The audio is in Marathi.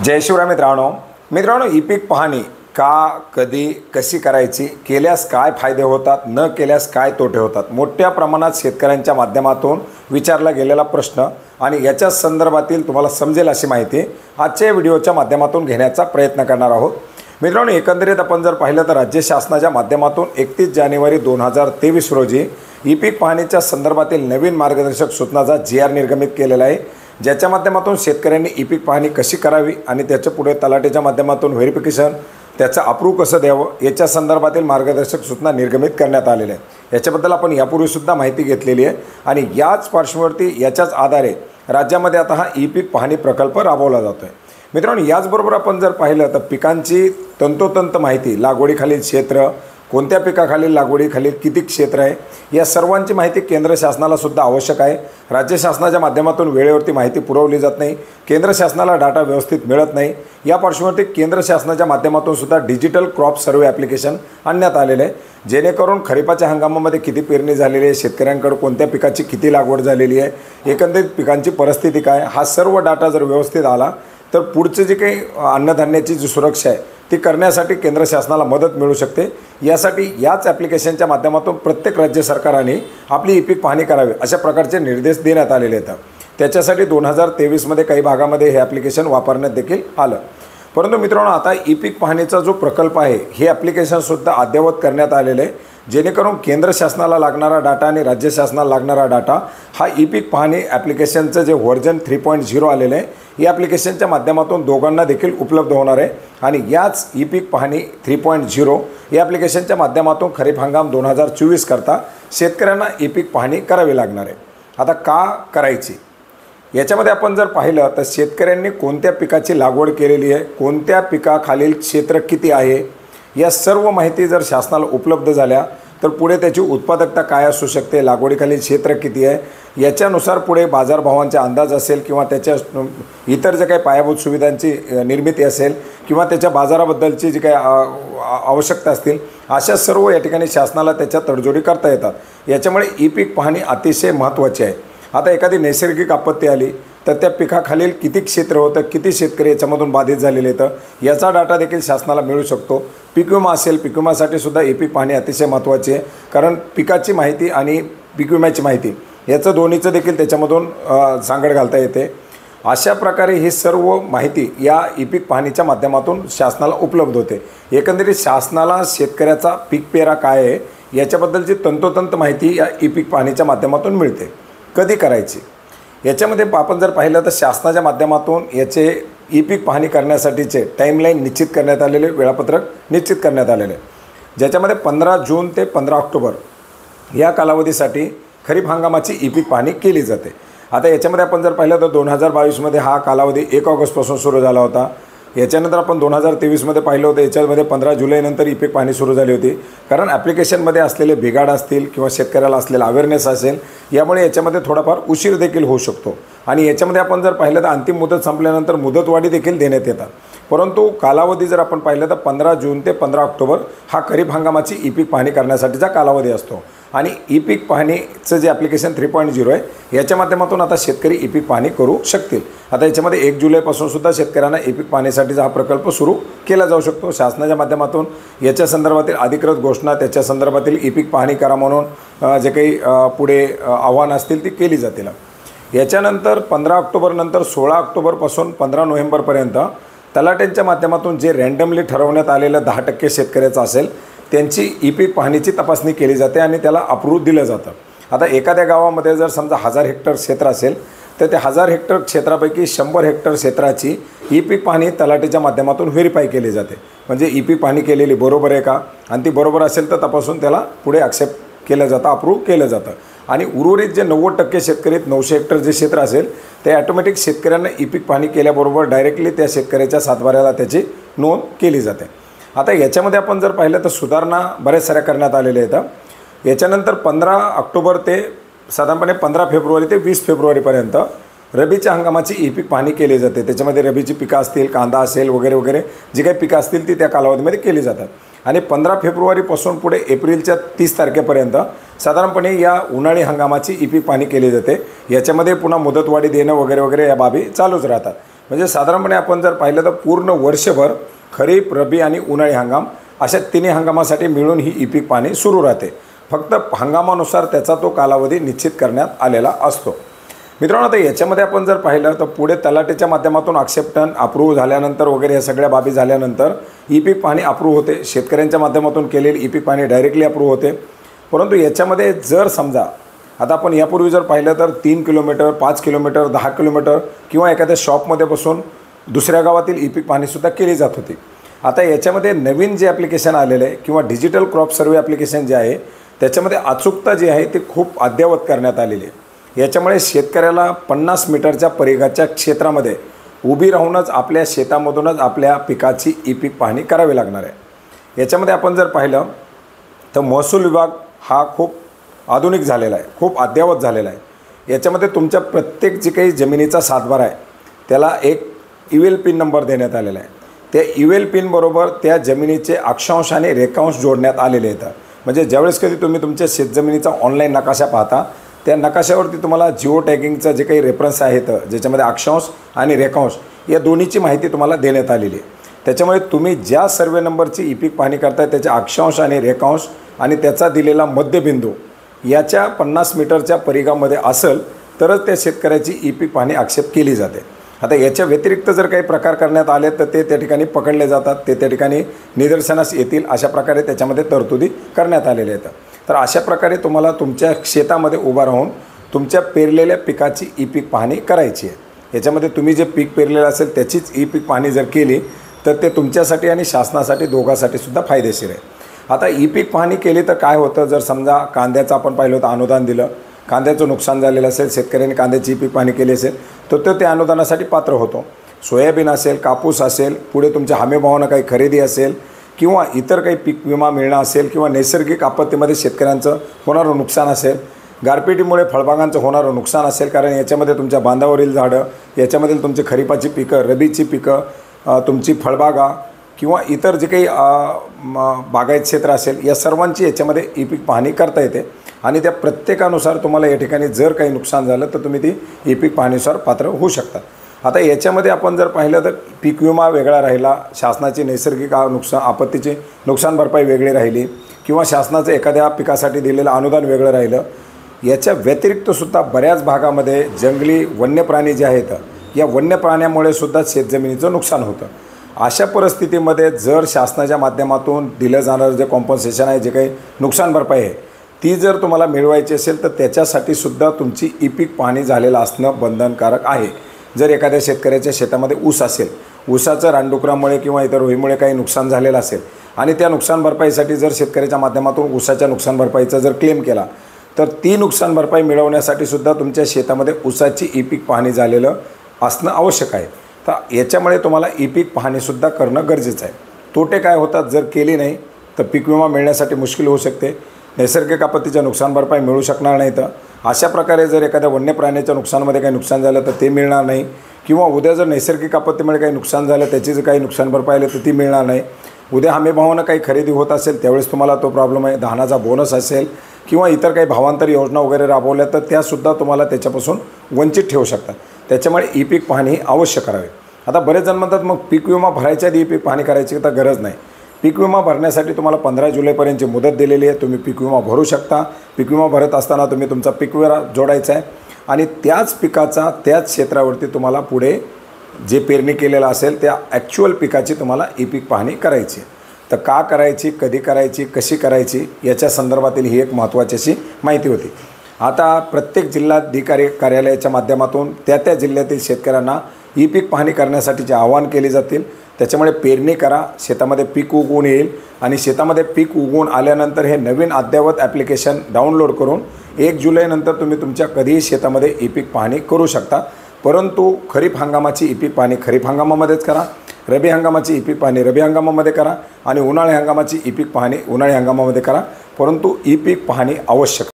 जय शिवराय मित्रांनो ई पीक पाहणी का कधी कशी करायची, केल्यास काय फायदे होतात, न केल्यास काय तोटे होतात, मोठ्या प्रमाणात शेतकऱ्यांच्या माध्यमातून विचारला गेलेला प्रश्न आणि याच्या संदर्भातील तुम्हाला समजेल अशी माहिती आजच्या व्हिडिओच्या माध्यमातून घेण्याचा प्रयत्न करणार आहोत। मित्रांनो, एकंदरीत आपण जर पाहिलं तर राज्य शासनाच्या माध्यमातून 31 जानेवारी 2023 रोजी ई पीक पाहणीच्या संदर्भातील नवीन मार्गदर्शक सूचनाचा GR निर्गमित केलेला आहे, ज्याच्या माध्यमातून शेतकऱ्यांनी ई पीक पाहणी कशी करावी आणि त्याच्या पुढे तलाठीच्या माध्यमातून व्हेरिफिकेशन त्याचं अप्रूव्ह कसं द्यावं याच्या संदर्भातील मार्गदर्शक सूचना निर्गमित करण्यात आलेल्या आहे। याच्याबद्दल आपण यापूर्वीसुद्धा माहिती घेतलेली आहे आणि याच पार्श्वभूमीवरती याच्याच आधारे राज्यामध्ये आता हा ई पीक पाहणी प्रकल्प राबवला जातो आहे। मित्रांनो, याचबरोबर आपण जर पाहिलं तर पिकांची तंतोतंत माहिती, लागवडीखालील क्षेत्र, कोणत्या पिकाखालील लागवडीखालील किती क्षेत्र आहे, या सर्वांची माहिती केंद्र शासनाला सुद्धा आवश्यक आहे। राज्य शासनाच्या माध्यमातून वेळेवरती माहिती पुरवली जात नाही, केंद्र शासनाला डाटा व्यवस्थित मिळत नाही। या पार्श्वभूमीवरती केंद्र शासनाच्या माध्यमातून सुद्धा डिजिटल क्रॉप सर्वे ॲप्लिकेशन आणण्यात आलेले आहे, जेणेकरून खरीपाच्या हंगामामध्ये किती पेरणी झालेली आहे, शेतकऱ्यांकडे कोणत्या पिकाची किती लागवड झालेली आहे, एकंदरीत पिकांची परिस्थिती काय, हा सर्व डाटा जर व्यवस्थित आला तर पुढचे जे काही अन्नधान्याची जी सुरक्षा आहे ती करण्यासाठी केंद्र शासनाला मदत मिळू शकते। यासाठी याच ॲप्लिकेशनच्या माध्यमातून प्रत्येक राज्य सरकाराने आपली ई पीक पाहणी करावी अशा प्रकारचे निर्देश देण्यात आलेले आहेत। त्याच्यासाठी 2023 काही भागामध्ये हे ॲप्लिकेशन वापरण्यात देखील आलं। परंतु मित्रांनो, आता ई पीक पाहणीचा जो प्रकल्प आहे हे ॲप्लिकेशनसुद्धा अद्ययावत करण्यात आलेलं आहे, जेणेकरून केंद्र शासनाला लागणारा डाटा आणि राज्य शासनाला लागणारा डाटा हा ई पीक पाहणी ॲप्लिकेशनचं जे व्हर्जन 3.0 आलेलं आहे या ॲप्लिकेशनच्या माध्यमातून दोघांना देखील उपलब्ध होणार आहे। आणि याच ई पीक पाहणी 3.0 या ॲप्लिकेशनच्या माध्यमातून खरीप हंगाम 2024 करता शेतकऱ्यांना ई पीक पाहणी करावी लागणार आहे। आता का करायची, याच्यामध्ये आपण जर पाहिलं तर शेतकऱ्यांनी कोणत्या पिकाची लागवड केलेली आहे, कोणत्या पिकाखालील क्षेत्र किती आहे, या सर्व माहिती जर शासनाला उपलब्ध झाल्या तर पुढे त्याची उत्पादकता काय असू शकते, लागवडीखालील क्षेत्र किती आहे, याच्यानुसार पुढे बाजारभावांचा अंदाज असेल किंवा त्याच्या इतर जे काही पायाभूत सुविधांची निर्मिती असेल किंवा त्याच्या बाजाराबद्दलची जी काही आवश्यकता असतील, अशा सर्व या ठिकाणी शासनाला त्याच्या तडजोडी करता येतात। याच्यामुळे ई पीक पाहणी अतिशय महत्त्वाची आहे। आता एखादी नैसर्गिक आपत्ती आली तर त्या पिकाखालील किती क्षेत्र होतं, किती शेतकरी याच्यामधून बाधित झालेले आहेत याचा डाटा देखील शासनाला मिळू शकतो। पीक विमा असेल, पीक विम्यासाठी सुद्धा ई पीक पाहणी अतिशय महत्त्वाची आहे, कारण पिकाची माहिती आणि पीक विम्याची माहिती याचं दोन्हीचं देखील त्याच्यामधून सांगड घालता येते। अशा प्रकारे ही सर्व माहिती या ई पीक पाहणीच्या माध्यमातून शासनाला उपलब्ध होते। एकंदरीत शासनाला शेतकऱ्याचा पीक पेरा काय आहे याच्याबद्दलची तंतोतंत माहिती या ई पीक पाहणीच्या माध्यमातून मिळते। कधी करायची, याच्यामध्ये आपण जर पाहिलं तर शासनाच्या माध्यमातून याचे ई पीक पाहणी करण्यासाठीचे टाईमलाईन निश्चित करण्यात आलेले, वेळापत्रक निश्चित करण्यात आलेले, ज्याच्यामध्ये 15 जून ते 15 ऑक्टोबर या कालावधीसाठी खरीप हंगामाची ई पीक पाहणी केली जाते। आता याच्यामध्ये आपण जर पाहिलं तर 2022 हा कालावधी 1 ऑगस्टपासून सुरू झाला होता। याच्यानंतर आपण 2023 पाहिलं होतं, याच्यामध्ये 15 जुलैनंतर ई पीक पाहणी सुरू झाली होती, कारण ॲप्लिकेशनमध्ये असलेले बिघाड असतील किंवा शेतकऱ्याला असलेला अवेअरनेस असेल, यामुळे याच्यामध्ये थोडाफार उशीर देखील होऊ शकतो। आणि याच्यामध्ये आपण जर पाहिलं तर अंतिम मुदत संपल्यानंतर मुदतवाढी देखील देण्यात येतात। परंतु कालावधी जर आपण पाहिलं तर 15 जून ते 15 ऑक्टोबर हा खरीप हंगामाची ई पीक पाहणी करण्यासाठीचा कालावधी असतो। आणि ई पीक पाहणीचं जे ॲप्लिकेशन 3.0 आहे याच्या माध्यमातून आता शेतकरी ई पीक पाहणी करू शकतील। आता याच्यामध्ये 1 जुलैपासून सुद्धा शेतकऱ्यांना ई पीक पाहणीसाठीचा हा प्रकल्प सुरू केला जाऊ शकतो। शासनाच्या माध्यमातून याच्या संदर्भातील अधिकृत घोषणा, त्याच्या संदर्भातील ई पीक पाहणी करा म्हणून जे काही पुढे आव्हानं असतील ती केली जातील। याच्यानंतर 15 ऑक्टोबरनंतर 16 ऑक्टोबरपासून 15 नोव्हेंबरपर्यंत तलाट्यांच्या माध्यमातून जे रँडमली ठरवण्यात आलेलं 10% शेतकऱ्याचं असेल त्यांची ई पीक पाहणीची तपासणी केली जाते आणि त्याला अप्रूव्ह दिलं जातं। आता एखाद्या गावामध्ये जर समजा 1000 हेक्टर क्षेत्र असेल तर त्या 1000 हेक्टर क्षेत्रापैकी 100 हेक्टर क्षेत्राची ई पीक पाहणी तलाठीच्या माध्यमातून व्हेरीफाय केली जाते। म्हणजे ई पीक पाहणी केलेली बरोबर आहे का, आणि ती बरोबर असेल तर तपासून त्याला पुढे ॲक्सेप्ट केलं जातं, अप्रूव्ह केलं जातं। आणि उर्वरित जे 90% शेतकरी 900 हेक्टर जे क्षेत्र असेल ते ॲटोमॅटिक शेतकऱ्यांना ई पीक पाहणी केल्याबरोबर डायरेक्टली त्या शेतकऱ्याच्या सातबाऱ्याला त्याची नोंद केली जाते। आता याच्यामध्ये आपण जर पाहिलं तर सुधारणा बऱ्याच साऱ्या करण्यात आलेल्या आहेत। याच्यानंतर 15 ऑक्टोबर ते साधारणपणे 15 फेब्रुवारी ते 20 फेब्रुवारीपर्यंत रबीच्या हंगामाची ई पीक पाहणी केली जाते। त्याच्यामध्ये रबीची पिकं असतील, कांदा असेल वगैरे वगैरे जी काही पिकं असतील ती त्या कालावधीमध्ये केली जातात। आणि 15 फेब्रुवारीपासून पुढे एप्रिलच्या 30 तारखेपर्यंत साधारणपणे या उन्हाळी हंगामाची ई पीक पाहणी केली जाते। याच्यामध्ये पुन्हा मुदतवाढी देणं वगैरे वगैरे या बाबी चालूच राहतात। म्हणजे साधारणपणे आपण जर पाहिलं तर पूर्ण वर्षभर खरीप, रब्बी आणि उन्हाळी हंगाम अशा तिन्ही हंगामासाठी मिळून ही ई-पीक पाहणी सुरू राहते. फक्त हंगामानुसार त्याचा तो कालावधी निश्चित करण्यात आलेला असतो. मित्रांनो, आता याच्यामध्ये आपण जर पाहिलं तर पुढे तलाठीच्या माध्यमातून आक्षेपटन अप्रूव्ह झाल्यानंतर वगैरे या सगळ्या बाबी झाल्यानंतर ई-पीक पाहणी अप्रूव्ह होते. शेतकऱ्यांच्या माध्यमातून केलेली ई-पीक पाहणी डायरेक्टली अप्रूव्ह होते. परंतु याच्यामध्ये जर समजा आता आपण यापूर्वी जर पाहिलं तर 3 किलोमीटर, 5 किलोमीटर, 10 किलोमीटर किंवा एखाद्या शॉपमध्ये बसून दुसऱ्या गावातील ई-पीक पाहणीसुद्धा केली जात होती. आता याच्यामध्ये नवीन जे ॲप्लिकेशन आलेलं आहे किंवा डिजिटल क्रॉप सर्वे ॲप्लिकेशन जे आहे त्याच्यामध्ये अचूकता जी आहे ती खूप अद्ययावत करण्यात आलेली आहे. याच्यामुळे शेतकऱ्याला 50 मीटरच्या परिघाच्या क्षेत्रामध्ये उभी राहूनच आपल्या शेतामधूनच आपल्या पिकाची ई-पीक पाहणी करावी लागणार आहे. याच्यामध्ये आपण जर पाहिलं तर महसूल विभाग हा खूप आधुनिक झालेला आहे, खूप अद्ययावत झालेला आहे. याच्यामध्ये तुमच्या प्रत्येक जी काही जमिनीचा सातबारा आहे त्याला एक इवेल पिन नंबर देण्यात आलेला आहे. त्या इवेल पिनबरोबर त्या जमिनीचे अक्षांश आणि रेखांश जोडण्यात आलेले आहेत. म्हणजे ज्यावेळेस कधी तुम्ही तुमच्या शेतजमिनीचा ऑनलाईन नकाशा पाहता त्या नकाशावरती तुम्हाला जिओ टॅगिंगचं जे काही रेफरन्स आहेत ज्याच्यामध्ये अक्षांश आणि रेखांश या दोन्हीची माहिती तुम्हाला देण्यात आलेली आहे. त्याच्यामुळे तुम्ही ज्या सर्वे नंबरची ई-पीक पाहणी करताय त्याचे अक्षांश आणि रेखांश आणि त्याचा दिलेला मध्यबिंदू याच्या 50 मीटरच्या परिघामध्ये असेल तरच त्या शेतकऱ्याची ई-पीक पाहणी आक्षेप केली जाते. आता याच्या व्यतिरिक्त जर काही प्रकार करण्यात आले तर ते त्या ठिकाणी पकडले जातात, ते त्या ठिकाणी निदर्शनास येतील. अशा प्रकारे त्याच्यामध्ये तरतुदी करण्यात आलेल्या आहेत. तर अशा प्रकारे तुम्हाला तुमच्या शेतामध्ये उभा राहून तुमच्या पेरलेल्या पिकाची ई-पीक पाहणी करायची आहे. याच्यामध्ये तुम्ही जे पीक पेरलेलं असेल त्याचीच ई-पीक पाहणी जर केली तर ते तुमच्यासाठी आणि शासनासाठी दोघांसाठी सुद्धा फायदेशीर आहे. आता ई-पीक पाहणी केली तर काय होतं, जर समजा कांद्याचं आपण पाहिलं होतं अनुदान दिलं, कांद्याचं नुकसान झालेलं असेल, शेतकऱ्यांनी कांद्याची ई-पीक पाहणी केली असेल तर तो त्या अनुदानासाठी पात्र होतो. सोयाबीन असेल, कापूस असेल, पुढे तुमच्या हमीभावानं काही खरेदी असेल किंवा इतर काही पीक विमा मिळणं असेल किंवा नैसर्गिक आपत्तीमध्ये शेतकऱ्यांचं होणारं नुकसान असेल, गारपिटीमुळे फळबागांचं होणारं नुकसान असेल, कारण याच्यामध्ये तुमच्या बांधावरील झाडं, याच्यामधील तुमची खरीपाची पिकं, रबीची पिकं, तुमची फळबागा किंवा इतर जे काही बागायत क्षेत्र असेल या सर्वांची याच्यामध्ये ई-पीक पाहणी करता येते. आणि त्या प्रत्येकानुसार तुम्हाला या ठिकाणी जर काही नुकसान झालं तर तुम्ही ती ई-पीक पाहणीनुसार पात्र होऊ शकता. आता याच्यामध्ये आपण जर पाहिलं तर पीक विमा वेगळा राहिला, शासनाची नैसर्गिक आपत्तीची नुकसान भरपाई वेगळी राहिली किंवा शासनाचं एखाद्या पिकासाठी दिलेलं अनुदान वेगळं राहिलं. याच्या व्यतिरिक्तसुद्धा बऱ्याच भागामध्ये जंगली वन्य प्राणी जे आहेत या वन्य प्राण्यामुळे सुद्धा शेतजमिनीचं नुकसान होतं. अशा परिस्थितीमध्ये जर शासनाच्या माध्यमातून दिलं जाणारं जे कॉम्पन्सेशन आहे, जे काही नुकसान भरपाई आहे ती जर तुम्हाला मिळवायची असेल तर त्याच्यासाठी सुद्धा तुमची ई-पीक पाहणी झालेलं असणं बंधनकारक आहे. जर एखाद्या शेतकऱ्याच्या शेतामध्ये ऊस असेल, ऊसाचं रानडुकरामुळे किंवा इतर होळीमुळे काही नुकसान झालेलं असेल आणि त्या नुकसान भरपाईसाठी जर शेतकऱ्याच्या माध्यमातून ऊसाच्या नुकसान भरपाईचा जर क्लेम केला तर ती नुकसान भरपाई मिळवण्यासाठी सुद्धा तुमच्या शेतामध्ये ऊसाची ई-पीक पाहणी झालेलं असणं आवश्यक आहे. तर याच्यामुळे तुम्हाला ई-पीक पाहणीसुद्धा करणं गरजेचं आहे. तोटे काय होतात, जर केली नाही तर पीक विमा मिळण्यासाठी मुश्किल होऊ शकते, नैसर्गिक आपत्तीच्या नुकसान भरपाई मिळू शकणार नाही. तर अशा प्रकारे जर एखाद्या वन्य प्राण्याच्या नुकसानामध्ये काही नुकसान झालं तर ते मिळणार नाही किंवा उद्या जर नैसर्गिक आपत्तीमुळे काही नुकसान झालं त्याची जर काही नुकसान भरपाई आली तर ती मिळणार नाही. उद्या हमीभावानं काही खरेदी होत असेल त्यावेळेस तुम्हाला तो प्रॉब्लेम आहे. धानाचा बोनस असेल किंवा इतर काही भावांतर योजना वगैरे राबवल्या तर त्यासुद्धा तुम्हाला त्याच्यापासून वंचित ठेवू शकतात. त्याच्यामुळे ई-पीक पाहणी अवश्य करावी. आता बरेच जण म्हणतात मग पीक विमा भरायच्या आधी ई-पीक पाहणी करायची तर गरज नाही. पीक विमा भरण्यासाठी तुम्हाला 15 जुलैपर्यंतची मुदत दिलेली आहे. तुम्ही पीक विमा भरू शकता. पीक विमा भरत असताना तुम्ही तुमचा पीक विमा जोडायचा आहे आणि त्याच पिकाचा त्याच क्षेत्रावरती तुम्हाला पुढे जे पेरणी केलेलं असेल त्या ॲक्च्युअल पिकाची तुम्हाला ई-पीक पाहणी करायची. तर का करायची, कधी करायची, कशी करायची याच्या संदर्भातील ही एक महत्त्वाची अशी माहिती होती. आता प्रत्येक जिल्हाधिकारी कार्यालयाच्या माध्यमातून त्या जिल्ह्यातील शेतकऱ्यांना ई-पीक पाहणी करण्यासाठीचे आवाहन केले जातील. त्याच्यामुळे पेरणी करा, शेतामध्ये पीक उगवून येईल आणि शेतामध्ये पीक उगवून आल्यानंतर हे नवीन अद्ययावत ॲप्लिकेशन डाउनलोड करून 1 जुलैनंतर तुम्ही तुमच्या कधीही शेतामध्ये ई-पीक पाहणी करू शकता. परंतु खरीप हंगामाची ई-पीक पाहणी खरीप हंगामामध्येच करा, रब्बी हंगामाची ई-पीक पाहणी रब्बी हंगामामध्ये करा आणि उन्हाळी हंगामाची ई-पीक पाहणी उन्हाळी हंगामामध्ये करा. परंतु ई-पीक पाहणी आवश्यक